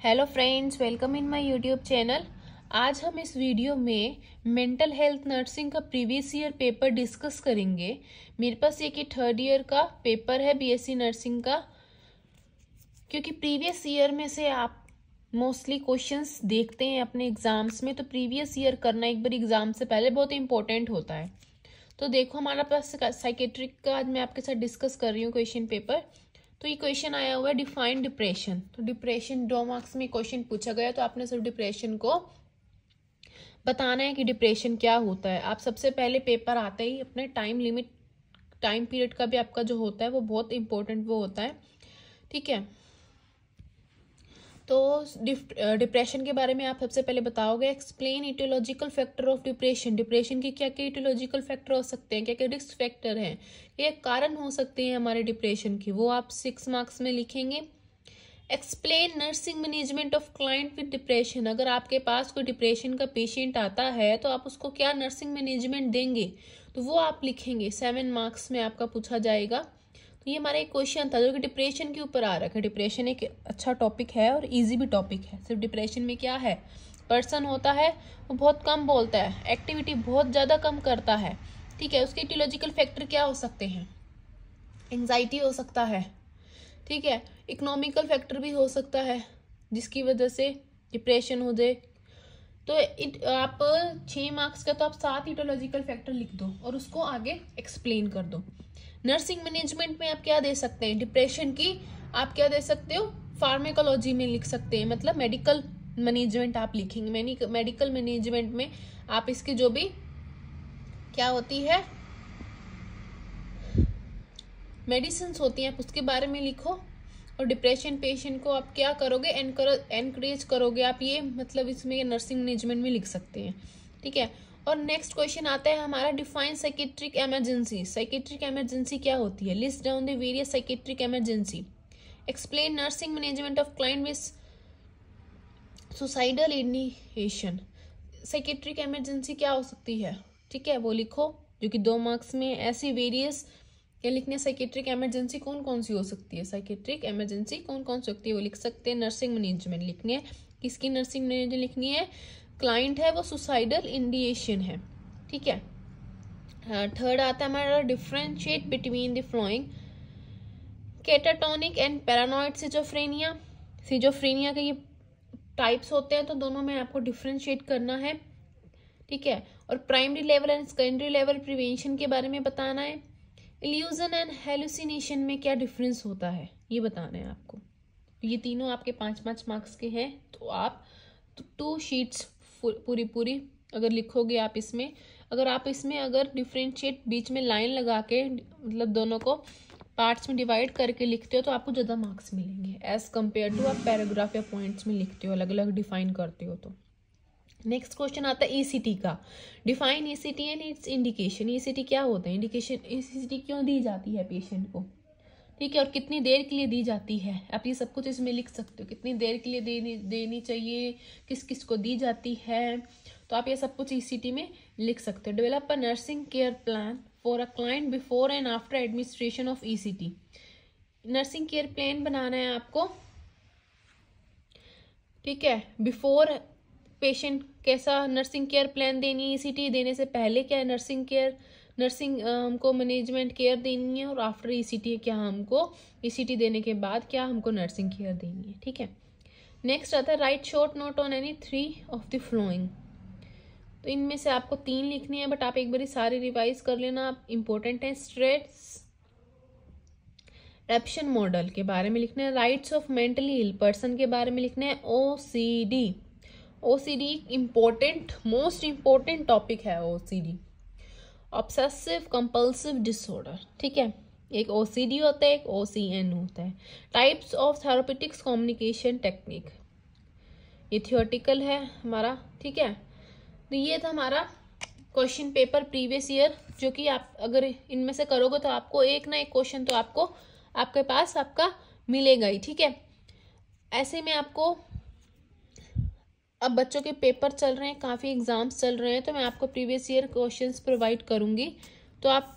Hello friends, welcome in my YouTube channel. आज हम इस वीडियो में मेंटल हेल्थ नर्सिंग का प्रीवियस ईयर पेपर डिस्कस करेंगे। मेरे पास ये कि थर्ड ईयर का पेपर है बीएससी नर्सिंग का, क्योंकि प्रीवियस ईयर में से आप मोस्टली क्वेश्चंस देखते हैं अपने एग्जाम्स में, तो प्रीवियस ईयर करना एक बार एग्जाम से पहले बहुत इंपॉर्टेंट होता है। तो देखो, हमारा पास साइकेट्रिक का आज मैं आपके साथ डिस्कस कर रही हूँ क्वेश्चन पेपर। तो ये क्वेश्चन आया हुआ है डिफाइन डिप्रेशन। तो डिप्रेशन 2 मार्क्स में क्वेश्चन पूछा गया, तो आपने सिर्फ डिप्रेशन को बताना है कि डिप्रेशन क्या होता है। आप सबसे पहले पेपर आते ही अपने टाइम पीरियड का भी आपका जो होता है वो बहुत इंपॉर्टेंट वो होता है, ठीक है। तो डिप्रेशन के बारे में आप सबसे पहले बताओगे, explain aetiological factor of depression. Depression के क्या क्या इटियोलॉजिकल फैक्टर हो सकते हैं, क्या क्या रिस्क फैक्टर हैं, ये कारण हो सकते हैं हमारे डिप्रेशन की, वो आप 6 मार्क्स में लिखेंगे। Explain nursing management of client with depression. अगर आपके पास कोई डिप्रेशन का पेशेंट आता है तो आप उसको क्या नर्सिंग मैनेजमेंट देंगे, तो वो आप लिखेंगे। 7 मार्क्स में आपका पूछा जाएगा। तो ये हमारा एक क्वेश्चन था जो कि डिप्रेशन के ऊपर आ रखा है। डिप्रेशन एक अच्छा टॉपिक है और इजी भी टॉपिक है। सिर्फ डिप्रेशन में क्या है, पर्सन होता है वो बहुत कम बोलता है, एक्टिविटी बहुत ज़्यादा कम करता है, ठीक है। उसके इटियोलॉजिकल फैक्टर क्या हो सकते हैं, एंजाइटी हो सकता है, ठीक है। इकोनॉमिकल फैक्टर भी हो सकता है जिसकी वजह से डिप्रेशन हो जाए। तो आप 6 मार्क्स का तो आप 7 इटियोलॉजिकल फैक्टर लिख दो और उसको आगे एक्सप्लेन कर दो। नर्सिंग मैनेजमेंट में आप क्या दे सकते हैं, डिप्रेशन की आप क्या दे सकते हो, फार्मेकोलॉजी में लिख सकते हैं, मतलब मेडिकल मैनेजमेंट आप लिखेंगे। मेडिकल मैनेजमेंट में आप इसकी जो भी क्या होती है मेडिसिन होती हैं आप उसके बारे में लिखो। और डिप्रेशन पेशेंट को आप क्या करोगे, एनकरेज करोगे आप, ये मतलब इसमें नर्सिंग मैनेजमेंट में लिख सकते हैं, ठीक है। और नेक्स्ट क्वेश्चन आता है हमारा, define psychiatric emergency. Psychiatric emergency क्या होती है, list down the various psychiatric emergency. Explain nursing management of client with suicidal initiation. Psychiatric emergency क्या हो सकती है, ठीक है, वो लिखो, जो कि 2 मार्क्स में। ऐसी वेरियस क्या लिखने, साइकेट्रिक इमरजेंसी कौन कौन सी हो सकती है, साइकेट्रिक इमरजेंसी कौन कौन सी होती है वो लिख सकते हैं। नर्सिंग मैनेजमेंट लिखनी है, किसकी नर्सिंग मैनेजमेंट लिखनी है, क्लाइंट है वो सुसाइडल इंडिएशन है, ठीक है। थर्ड आता है हमारा, differentiate between the flowing catatonic and paranoid schizophrenia. Schizophrenia के ये टाइप्स होते हैं, तो दोनों में आपको डिफरेंशिएट करना है, ठीक है। और primary level and secondary level prevention के बारे में बताना है। इल्यूजन एंड हेलुसिनेशन में क्या डिफरेंस होता है ये बताना है आपको। ये तीनों आपके 5-5 मार्क्स के हैं, तो आप 2 शीट्स पूरी अगर लिखोगे आप इसमें, अगर डिफरेंशिएट बीच में लाइन लगा के मतलब दोनों को पार्ट्स में डिवाइड करके लिखते हो तो आपको ज़्यादा मार्क्स मिलेंगे एज कम्पेयर टू आप पैराग्राफ या पॉइंट्स में लिखते हो, अलग अलग डिफाइन करते हो। तो नेक्स्ट क्वेश्चन आता है ईसीटी का, define ECT and it's indication. ECT क्या होता है, इंडिकेशन, ईसीटी क्यों दी जाती है पेशेंट को, ठीक है, और कितनी देर के लिए दी जाती है, आप ये सब कुछ इसमें लिख सकते हो। कितनी देर के लिए देनी चाहिए, किस किस को दी जाती है, तो आप ये सब कुछ ईसीटी में लिख सकते हो। Develop a nursing care plan for a client before and after administration of ECT. Nursing care plan बनाना है आपको, ठीक है। बिफोर पेशेंट कैसा नर्सिंग केयर प्लान देनी है, ईसीटी देने से पहले क्या है नर्सिंग हमको मैनेजमेंट केयर देनी है, और आफ्टर ईसीटी क्या हमको ईसीटी देने के बाद क्या हमको नर्सिंग केयर देनी है, ठीक है। नेक्स्ट आता है, right short note on any 3 of the flowing. तो इनमें से आपको 3 लिखनी है, बट आप एक बारी सारे रिवाइज कर लेना, आप इंपॉर्टेंट है। स्ट्रेस रेप्शन मॉडल के बारे में लिखना है। Rights of mentally ill person के बारे में लिखना है। OCD important, most important topic है ओसीडी, ऑब्सेसिव कंपल्सिव डिसऑर्डर, ठीक है। एक ओसीडी होता है, एक ओसीएन होता है। Types of therapeutics communication technique, ये थियोरटिकल है हमारा, ठीक है। तो ये था हमारा क्वेश्चन पेपर प्रीवियस ईयर, जो कि आप अगर इनमें से करोगे तो आपको एक ना एक क्वेश्चन तो आपको आपके पास आपका मिलेगा ही, ठीक है। ऐसे में आपको अब बच्चों के पेपर चल रहे हैं, काफ़ी एग्जाम्स चल रहे हैं, तो मैं आपको प्रीवियस ईयर क्वेश्चंस प्रोवाइड करूँगी, तो आप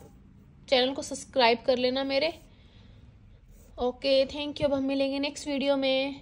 चैनल को सब्सक्राइब कर लेना मेरे। Okay, thank you. अब हम मिलेंगे नेक्स्ट वीडियो में।